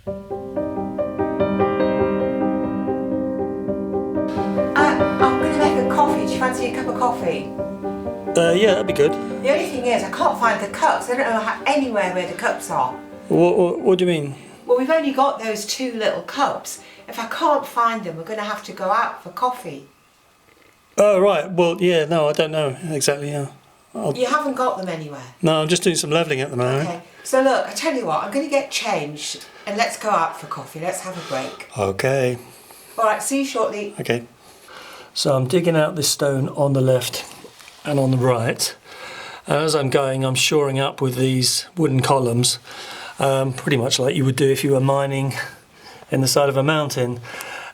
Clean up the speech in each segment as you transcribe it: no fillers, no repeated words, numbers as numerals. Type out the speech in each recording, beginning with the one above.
I'm going to make a coffee. Do you fancy a cup of coffee? Yeah, that'd be good. The only thing is, I can't find the cups. I don't know anywhere where the cups are. What do you mean? Well, we've only got those 2 little cups. If I can't find them, we're going to have to go out for coffee. Oh, right. Well, yeah, no, I don't know exactly. Yeah. You haven't got them anywhere? No, I'm just doing some levelling at the moment. Okay. So look, I tell you what, I'm going to get changed and let's go out for coffee. Let's have a break. Okay. All right, see you shortly. Okay. So I'm digging out this stone on the left and on the right. And as I'm going, I'm shoring up with these wooden columns, pretty much like you would do if you were mining in the side of a mountain.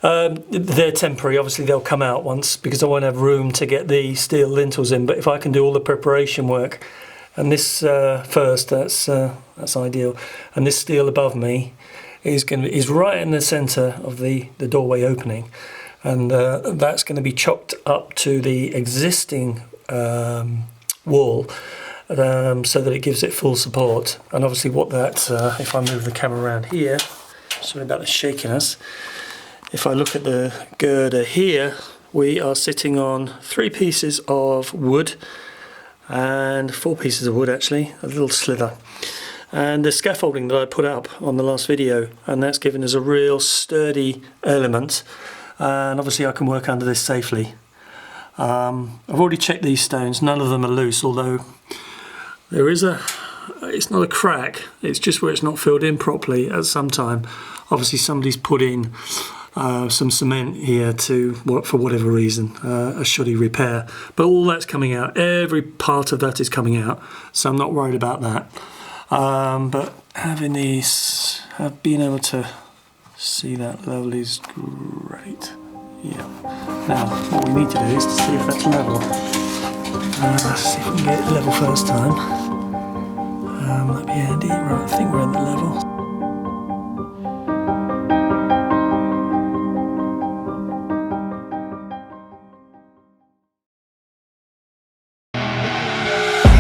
They're temporary, obviously they'll come out once because I won't have room to get the steel lintels in, but if I can do all the preparation work, and this first, that's ideal, and this steel above me is right in the centre of the doorway opening, and that's going to be chopped up to the existing wall, so that it gives it full support. And obviously what that, if I move the camera around here, sorry about the shakiness, if I look at the girder here, we are sitting on 3 pieces of wood, and 4 pieces of wood actually, a little slither. And the scaffolding that I put up on the last video, and that's given us a real sturdy element, and obviously I can work under this safely. I've already checked these stones, none of them are loose, although there is it's not a crack, it's just where it's not filled in properly at some time. Obviously somebody's put in some cement here to, for whatever reason, a shoddy repair. But all that's coming out, every part of that is coming out, so I'm not worried about that. But having these, being able to see that level is great. Yeah. Now, what we need to do is to see if that's level. Let's see if we can get it level first time. That'd be handy. Right, I think we're at the level.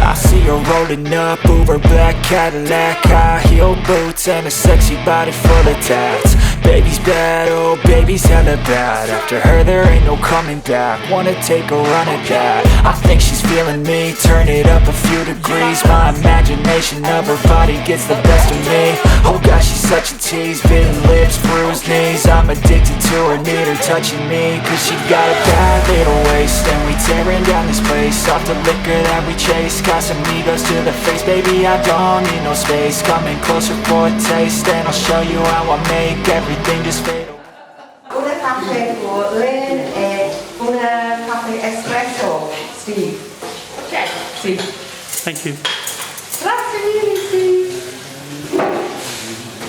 I see her rolling up, Uber black Cadillac, high heel boots and a sexy body full of tats. Baby's bad, oh baby's hella bad. After her there ain't no coming back. Wanna take a run at that. I think she's feeling me, turn it up a few degrees. My imagination of her body gets the best of me. Oh gosh, she's such a tease, bitten lips, bruised knees. I'm addicted to her, need her touching me, cause she got a bad little waist. And we tearing down this place, off the liquor that we chase. Casamigos to the face, baby I don't need no space. Coming closer for a taste, and I'll show you how I make everything just fade away. Una caffè for Lynn e una caffè espresso, Steve. Okay, Steve. Thank you. Grazie mille, Steve.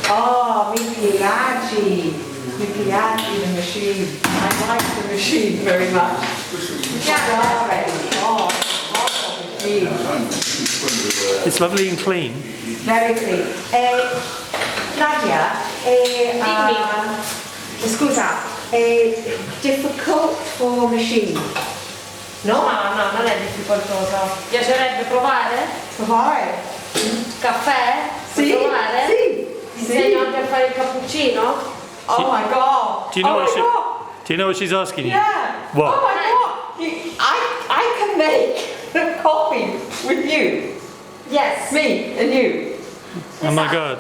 Oh, mi piace the machine. I like the machine very much. It's lovely and clean. Very clean. Nadia, scusa, è difficult for machine? No? No, non è difficoltoso. Piacerebbe provare? Provare? Caffè? Sì, Provare? sì. Ti insegno anche a fare il cappuccino? Oh my god. Do you know oh what my god. Do you know what she's asking you? Yeah. What? Oh my god. I can make coffee with you. Yes. Me and you. Oh my god.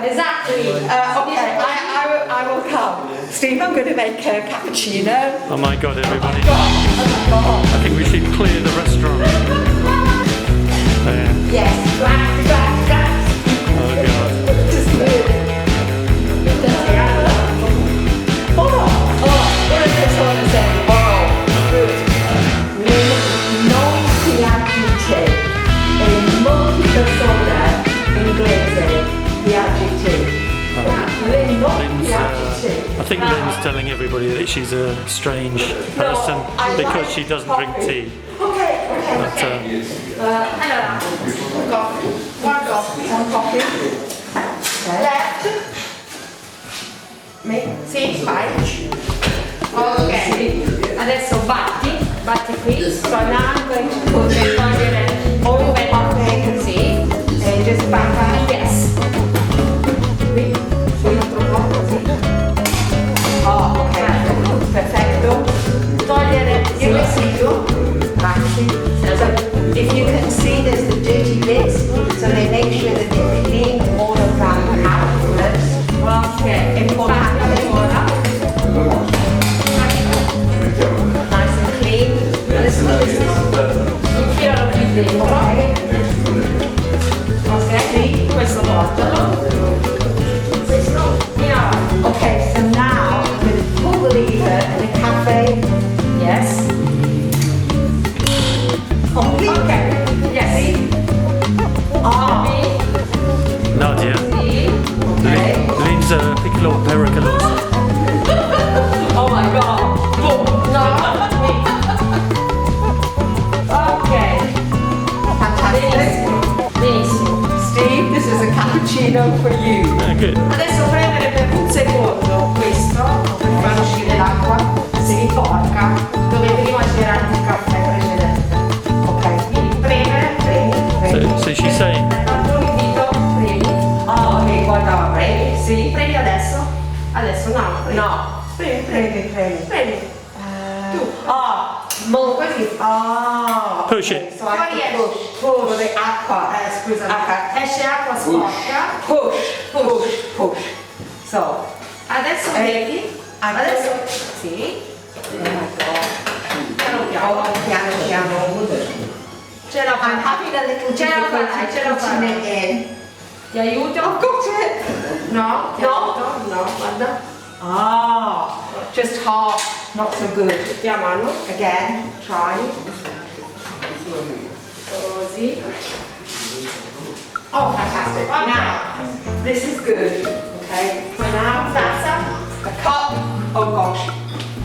Exactly. Okay, I will come. Steve, I'm going to make a cappuccino. Oh my god, everybody. Oh my god. I think we should clear the restaurant. There. Yes. Oh god. Just do it. What is this one saying? Good. Non piace e molto persone inglese piace. Lynn non piace. I think Lynn's telling everybody that she's a strange person because she doesn't drink tea. Okay. But, Allora, One coffee. Left. Me? sì, vai. Ok, adesso batti qui. So now I'm going to put Togliere all the coffee così. and just back out. Yes. Qui. Steve's a piccolo pericoloso. Oh my god! No. Ok. Benissimo. Benissimo. Steve, this is a cappuccino for you. Good. Adesso premere per un secondo questo per far uscire l'acqua sporca dove prima c'era il caffè precedente. Ok. Quindi premi. So she's saying, Con il dito premi. Oh, ok, guarda, Premi. Sì. Premi adesso. Adesso no. Premi. No. Premi. Premi. Tu. Oh, Così. oh. Push okay. it. So I have to push the acqua. Scusa. Okay. Esce acqua sporca. Push. So, Adesso vedi. Adesso sì. Piano piano. piano. Ce la I'm fai. having a little Ce la difficulty farai, ce la putting farai. it in. Ti aiuto? I've got it. No? Ti No. aiuto? No, guarda. Ah, just half, not so good. Metti a mano. Again, try. Così. Oh, fantastic. Okay. Now, this is good. Okay. So now, Tazza. a cup. Oh gosh.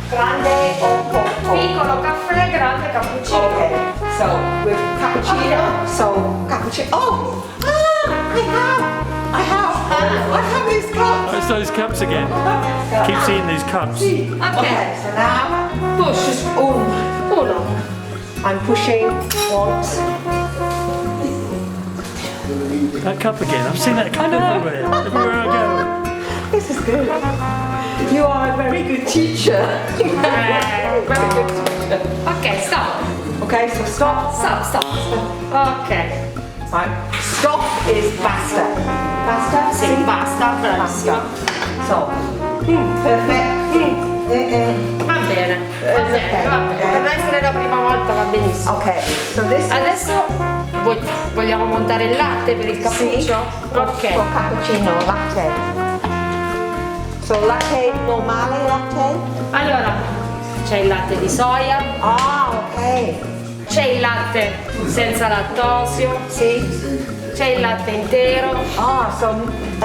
Grande or poco? Piccolo caffè, grande cappuccino. Okay. So with cappuccino. So cappuccino. Oh, I have these cups. oh, it's those cups again. Keep seeing these cups. Okay. So now, Push. just Uno. I'm pushing once. That cup again. I've seen that cup everywhere. Everywhere I go. This is good. You are a very good teacher. Very good teacher. Ok, stop. Okay, so stop. Stop. Ok. Right. Stop is basta. Basta? Sì, basta, bravissima. So, perfect. Va bene. Per essere la prima volta va benissimo. Okay, so this Adesso vogliamo montare il latte per il cappuccino? for Ok. cappuccino latte. So latte normale latte? Allora, c'è il latte di soia, Ah, ok. c'è il latte senza lattosio, Sì. c'è il latte intero, Ah, so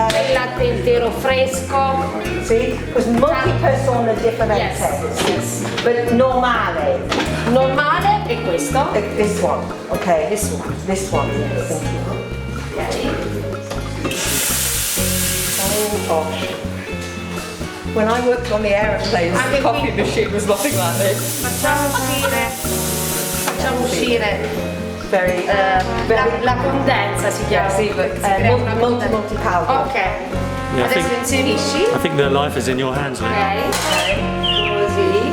c'è il latte intero fresco. sì, because molti persone differenti. Yes. But normale. Normale è questo. This one. Okay. This one. This one. Yes. Thank you. Ok. Oh gosh. When I worked on the aeroplanes, Anche the coffee qui. machine was nothing like this. Facciamo uscire Very, la condensa si chiama. sì, but, Si crea una condensa. multi caldo. Ok. Yeah, I Adesso think, inserisci. I think their life is in your hands, Lynn. Ok. Così.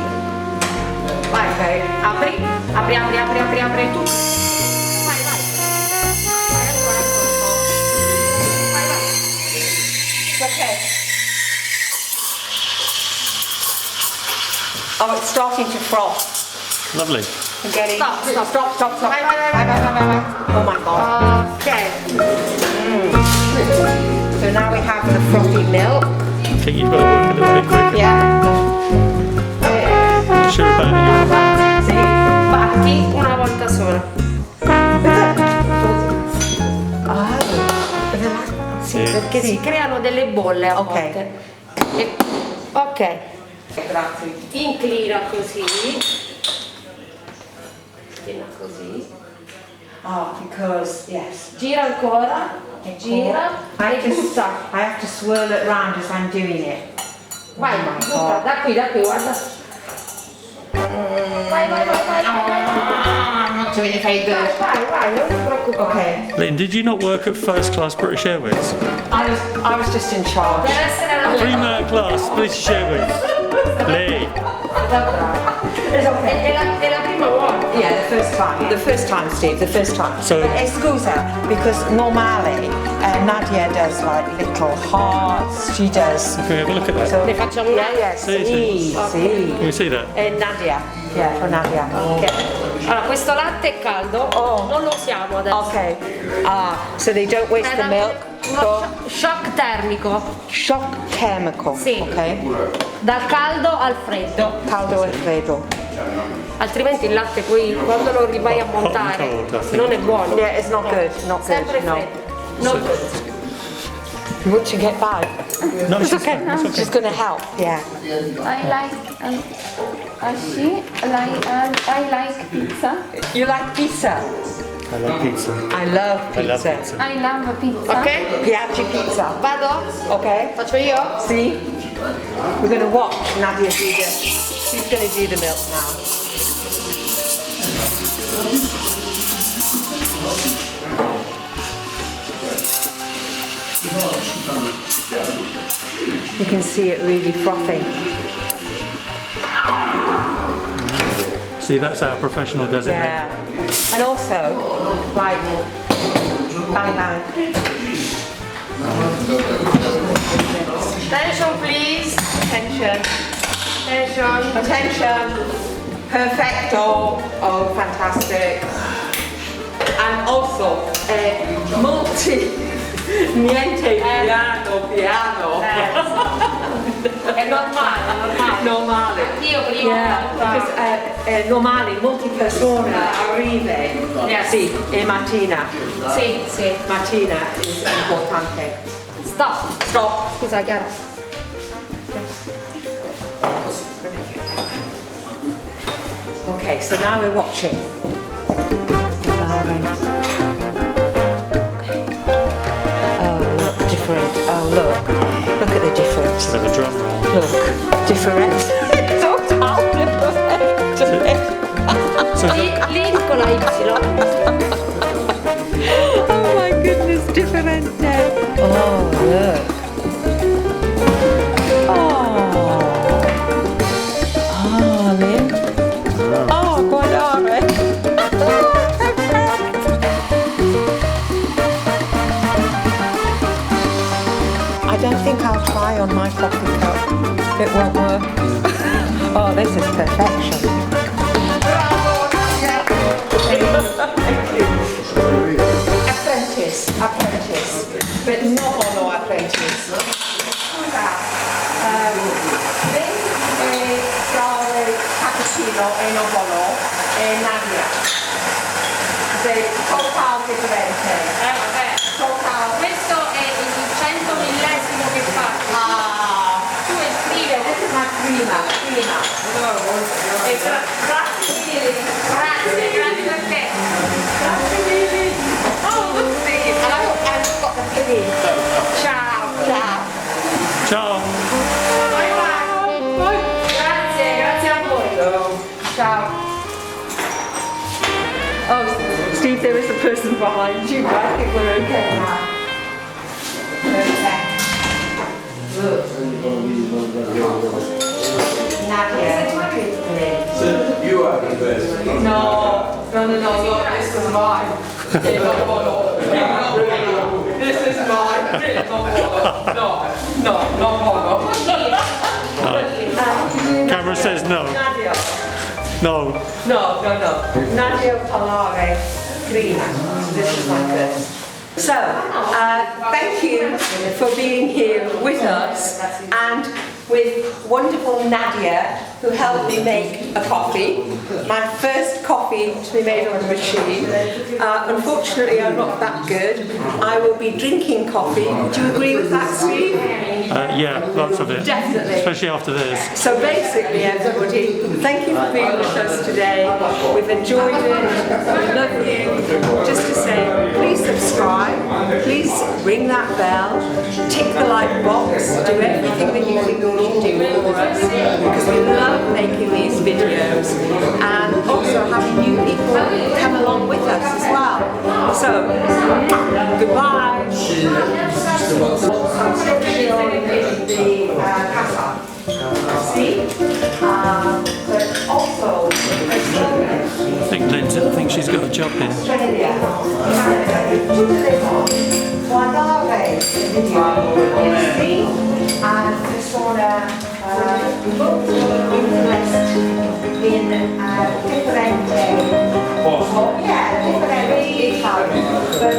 Vai. Okay. Apri tu. Vai. Vai ancora. Vai. It's okay. Oh, it's starting to froth. Lovely. I'm getting. Stop. Vai. Vai. Oh my god. Ok. So now we have the frothy milk. I think you've got to work a little bit quicker. Yeah. Sure about it. See? Batti una volta sola. Ah. Sì, perché si creano delle bolle a Ok. volte. Ok. Grazie. Inclina così. Inclina così. Oh, because yes. Gira ancora. Gira. I E butta. have to swirl it round as I'm doing it. Vai, Oh my butta. God. Da qui, guarda. Vai. Not doing it very good. Vai, non ti preoccupare. Okay. Lynn, did you not work at first class British Airways? I was just in charge. Per essere la Prima class British Airways. Lei. It's okay. È la prima volta. Yeah, the first time, Steve, the first time. So- scusa, because normally Nadia does like little hearts. She does. Can we have a look at that? So Ne facciamo una? Sì. sì. Can we see that? Nadia. Yeah, for Nadia. Ok. Allora, questo latte è caldo, Oh. non lo usiamo adesso. Okay. So they don't waste È the da- milk. uno shock termico. Shock chemical. Sì. Okay. Dal caldo al freddo. Caldo e freddo. Altrimenti il latte poi quando lo vai a montare Cold, I think. non è buono. Yeah, it's not good. Not good. Sempre No. freddo. Non You want to get by? No, It's she's okay. fine, it's okay. She's going to help, yeah. I like I like pizza. You like pizza? I love pizza. I love I love pizza. pizza. I love pizza. Ok? Piace pizza. Vado? Ok? Faccio io? See? We're going to watch Nadia do the... She's going to do the milk now. You can see it really frothing. See, that's our professional designate. Yeah. And also, like, bang bang. Attention please. Attention. Attention. Attention. Perfecto. Oh, fantastic. And also, multi. Niente piano, piano. È normale. Normale. Io prima. Yeah, because normali, multi persone arrive. Yes. Sì, e mattina. Sì, sì. Mattina is importante. Stop. Stop. Scusa, Chiara. Okay, so now we're watching. Oh, look, different. Oh, look. Look at the difference. Bit of a drum roll. Look, different. Total different. Lì con la Y. Oh my goodness, different. Oh, look. Oh, Lynn. Oh, guardare. I don't think I'll try on my coffee cup. It won't work. Oh, this is perfection. Apprentice, but no mono apprentice. Lynn fare cappuccino e non mono e Nadia. Total differente. Vabbè. Total. Questo è il 100.000esimo che faccio. Ah, Tu scrive. this is my prima. E grazie mille. Grazie, grazie a te. Grazie mille. Oh, look, Steve. And I've got the pudding. Ciao, ciao. Ciao. Bye bye. Grazie, grazie a voi. Ciao. Oh, Steve, there is a person behind you, but I think we're okay now. Perfect. Look. Nadia. You are the best. No, look, this is mine. This is mine. No. Camera says no. Nadia. No. No. Nadia Polare Prima. This is my first. So, thank you for being here with us and with wonderful Nadia, who helped me make a coffee. My first coffee to be made on a machine. Unfortunately, I'm not that good. I will be drinking coffee. Would you agree with that, Steve? Yeah, lots of it. Definitely. Especially after this. So basically, everybody, thank you for being with us today. We've enjoyed it. We love you. Just to say, please subscribe. Please ring that bell. Tick the like box. Do everything that you think you should do for us. Because we love making these videos and also having new people come along with us as well. So, goodbye. The casa. See? But also I think Lynn thinks she's got a job here. Australia, guardare il video, see? And persona molto interest in differente, differente Italian, but